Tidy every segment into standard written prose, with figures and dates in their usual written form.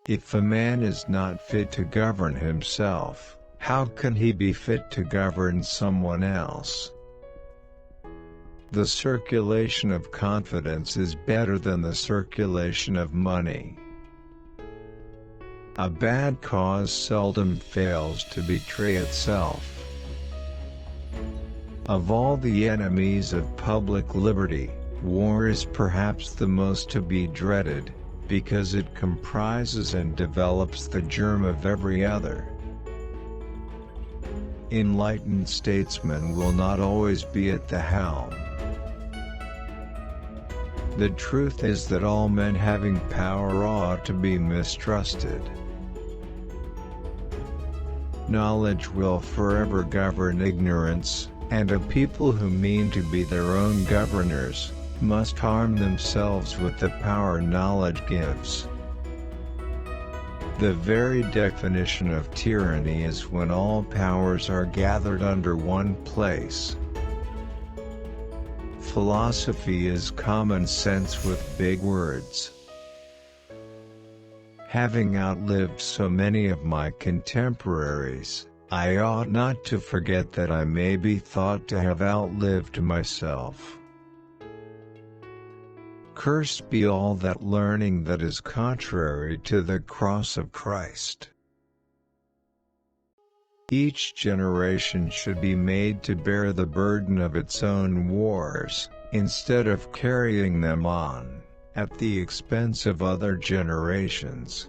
If a man is not fit to govern himself, how can he be fit to govern someone else? The circulation of confidence is better than the circulation of money. A bad cause seldom fails to betray itself. Of all the enemies of public liberty, war is perhaps the most to be dreaded, because it comprises and develops the germ of every other. Enlightened statesmen will not always be at the helm. The truth is that all men having power ought to be mistrusted. Knowledge will forever govern ignorance, and a people who mean to be their own governors must arm themselves with the power knowledge gives. The very definition of tyranny is when all powers are gathered under one place. Philosophy is common sense with big words. Having outlived so many of my contemporaries, I ought not to forget that I may be thought to have outlived myself. Cursed be all that learning that is contrary to the cross of Christ. Each generation should be made to bear the burden of its own wars, instead of carrying them on, at the expense of other generations.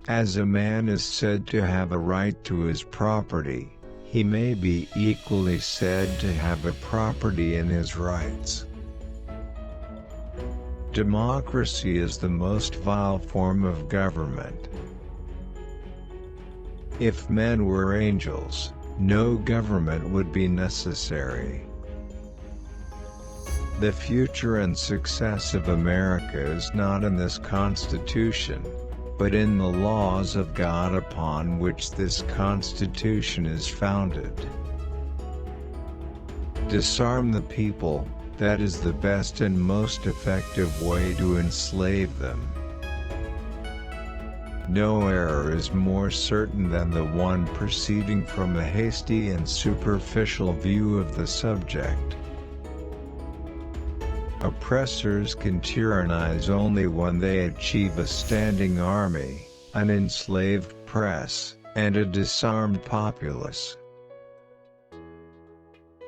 As a man is said to have a right to his property, he may be equally said to have a property in his rights. Democracy is the most vile form of government. If men were angels, no government would be necessary. The future and success of America is not in this Constitution, but in the laws of God upon which this Constitution is founded. Disarm the people. That is the best and most effective way to enslave them. No error is more certain than the one proceeding from a hasty and superficial view of the subject. Oppressors can tyrannize only when they achieve a standing army, an enslaved press, and a disarmed populace.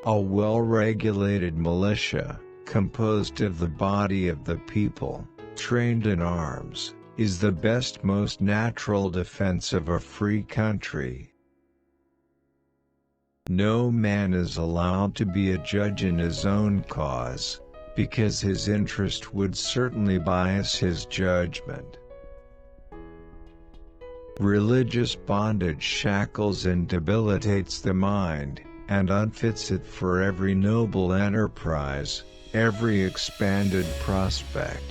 A well-regulated militia, composed of the body of the people, trained in arms, is the best most natural defense of a free country. No man is allowed to be a judge in his own cause, because his interest would certainly bias his judgment. Religious bondage shackles and debilitates the mind, and unfits it for every noble enterprise, every expanded prospect.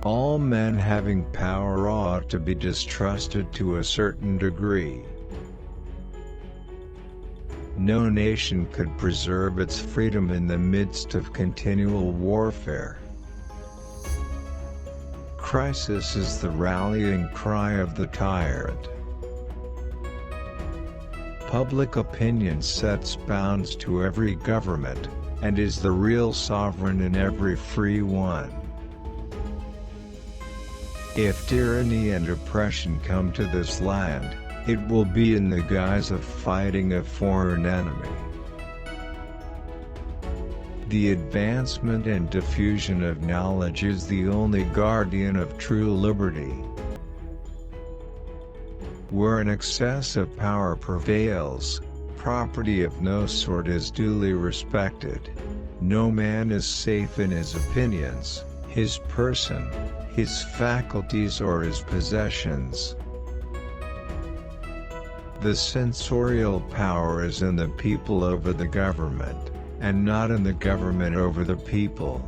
All men having power ought to be distrusted to a certain degree. No nation could preserve its freedom in the midst of continual warfare. Crisis is the rallying cry of the tyrant. Public opinion sets bounds to every government, and is the real sovereign in every free one. If tyranny and oppression come to this land, it will be in the guise of fighting a foreign enemy. The advancement and diffusion of knowledge is the only guardian of true liberty. Where an excess of power prevails, property of no sort is duly respected. No man is safe in his opinions, his person, his faculties or his possessions. The censorial power is in the people over the government, and not in the government over the people.